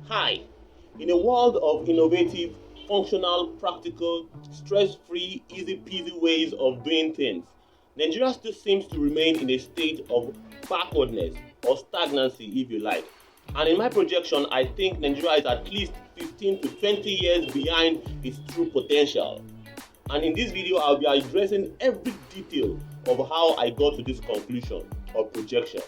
Hi, in a world of innovative, functional, practical, stress-free, easy-peasy ways of doing things, Nigeria still seems to remain in a state of backwardness or stagnancy, if you like. And in my projection, I think Nigeria is at least 15 to 20 years behind its true potential. And in this video, I'll be addressing every detail of how I got to this conclusion or projection.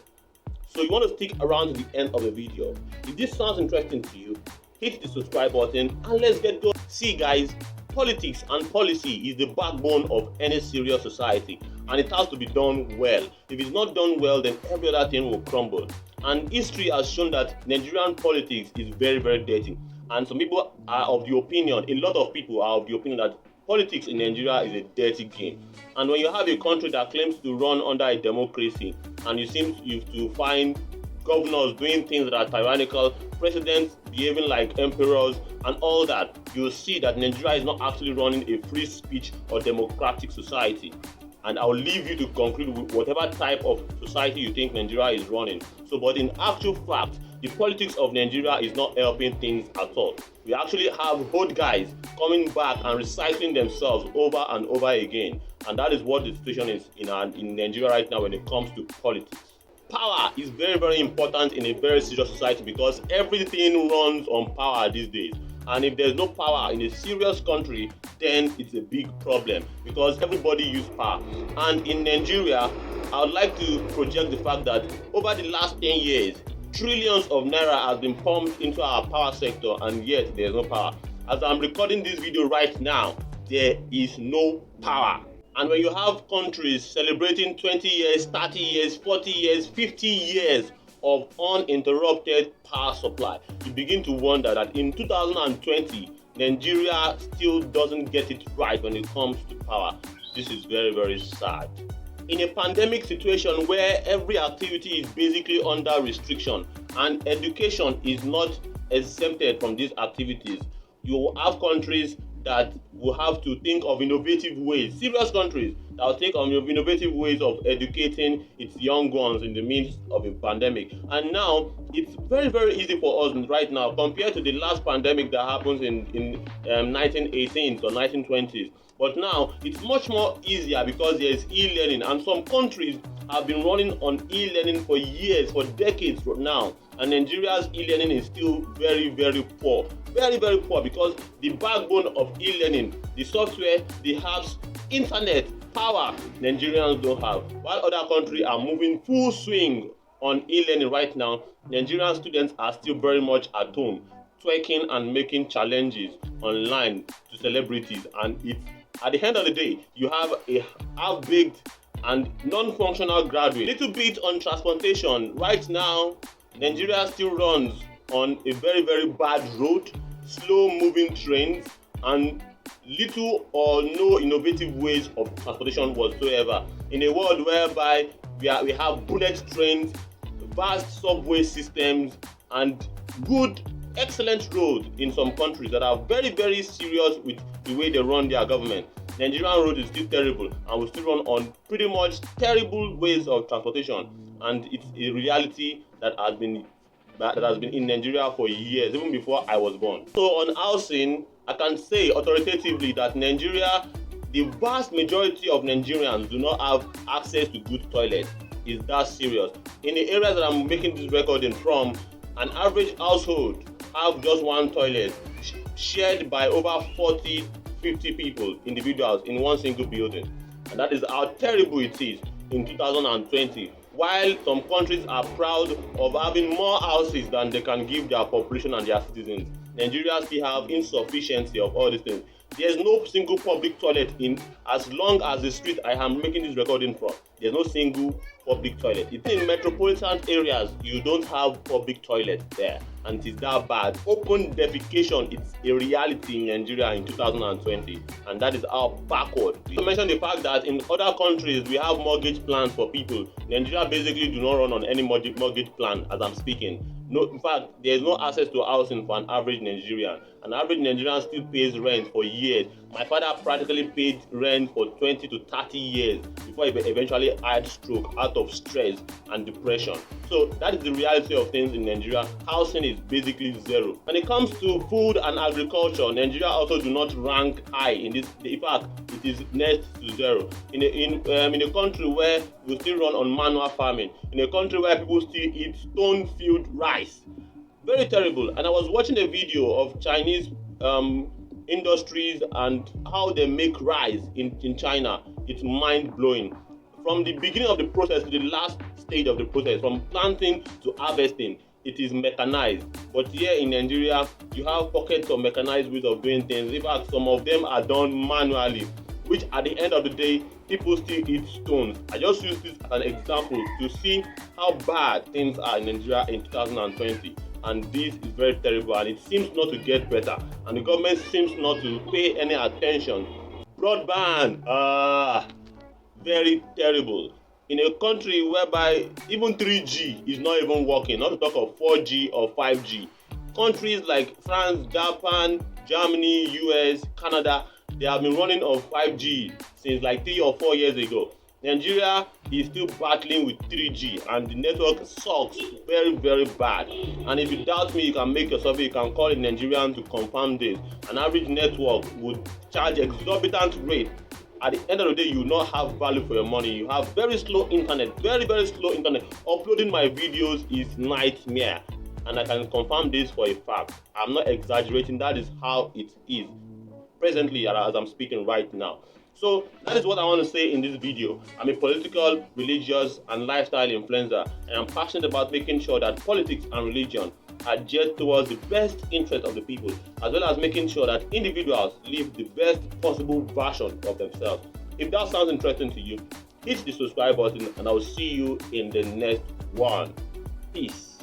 So you want to stick around to the end of the video. If this sounds interesting to you, hit the subscribe button and let's get going. See guys, politics and policy is the backbone of any serious society, and it has to be done well. If it's not done well, then every other thing will crumble. And history has shown that Nigerian politics is very, very dirty. And some people are of the opinion, a lot of people are of the opinion that politics in Nigeria is a dirty game. And when you have a country that claims to run under a democracy and you seem to find governors doing things that are tyrannical, presidents behaving like emperors and all that, you'll see that Nigeria is not actually running a free speech or democratic society. And I'll leave you to conclude with whatever type of society you think Nigeria is running. But in actual fact, the politics of Nigeria is not helping things at all. We actually have old guys coming back and recycling themselves over and over again. And that is what the situation is in Nigeria right now when it comes to politics. Power is very, very important in a very serious society because everything runs on power these days. And if there's no power in a serious country, then it's a big problem because everybody uses power. And in Nigeria, I would like to project the fact that over the last 10 years, trillions of naira has been pumped into our power sector, and yet there's no power. As I'm recording this video right now, there is no power. And when you have countries celebrating 20 years, 30 years, 40 years, 50 years of uninterrupted power supply, you begin to wonder that in 2020, Nigeria still doesn't get it right when it comes to power. This is very, very sad. In a pandemic situation where every activity is basically under restriction and education is not exempted from these activities, you will have countries that will have to think of innovative ways, serious countries that will think of innovative ways of educating its young ones in the midst of a pandemic. And now it's very, very easy for us right now compared to the last pandemic that happens in 1918s or 1920s. But now it's much more easier because there is e-learning, and some countries have been running on e-learning for years, for decades now. And Nigeria's e-learning is still very, very poor. Very, very poor because the backbone of e-learning, the software, the apps, internet, power, Nigerians don't have. While other countries are moving full swing on e-learning right now, Nigerian students are still very much at home, twerking and making challenges online to celebrities. And it's at the end of the day, you have a half-baked and non-functional graduate. Little bit on transportation. Right now, Nigeria still runs on a very, very bad road, slow-moving trains, and little or no innovative ways of transportation whatsoever. In a world whereby we have bullet trains, vast subway systems, and good, excellent roads in some countries that are very, very serious with the way they run their government. Nigerian road is still terrible, and we still run on pretty much terrible ways of transportation, and it's a reality that has been in Nigeria for years, even before I was born. So on housing, I can say authoritatively that Nigeria, the vast majority of Nigerians do not have access to good toilets. It's that serious. In the areas that I'm making this recording from, an average household have just one toilet shared by over 40-50 people, individuals, in one single building. And that is how terrible it is in 2020. While some countries are proud of having more houses than they can give their population and their citizens, Nigeria still have insufficiency of all these things. There's no single public toilet in as long as the street I am making this recording from. There's no single public toilet. It's in metropolitan areas, you don't have public toilets there, and it is that bad. Open defecation is a reality in Nigeria in 2020, and that is how backward. To mention the fact that in other countries we have mortgage plans for people, Nigeria basically do not run on any mortgage plan as I'm speaking. No, in fact, there is no access to housing for an average Nigerian. An average Nigerian still pays rent for years. My father practically paid rent for 20 to 30 years before he eventually had stroke out of stress and depression. So that is the reality of things in Nigeria. Housing is basically zero. When it comes to food and agriculture, Nigeria also do not rank high in this. In fact, it is next to zero. In a country where we still run on manual farming, in a country where people still eat stone-field rice. Very terrible. And I was watching a video of Chinese industries and how they make rice in China. It's mind-blowing. From the beginning of the process to the last stage of the process, from planting to harvesting, it is mechanized. But here in Nigeria, you have pockets of mechanized ways of doing things. In fact, some of them are done manually, which at the end of the day, people still eat stones. I just use this as an example to see how bad things are in Nigeria in 2020. And this is very terrible, and it seems not to get better, and the government seems not to pay any attention. Broadband, very terrible. In a country whereby even 3G is not even working, not to talk of 4G or 5G. Countries like France, Japan, Germany, US, Canada, they have been running on 5G since like 3 or 4 years ago. Nigeria is still battling with 3G, and the network sucks very, very bad. And if you doubt me, you can make a survey. You can call a Nigerian to confirm this. An average network would charge exorbitant rate. At the end of the day, you will not have value for your money. You have very slow internet, very, very slow internet. Uploading my videos is nightmare, and I can confirm this for a fact. I'm not exaggerating. That is how it is presently as I'm speaking right now. So that is what I want to say in this video. I'm a political, religious, and lifestyle influencer, and I'm passionate about making sure that politics and religion are geared towards the best interest of the people, as well as making sure that individuals live the best possible version of themselves. If that sounds interesting to you, hit the subscribe button, and I'll see you in the next one. Peace.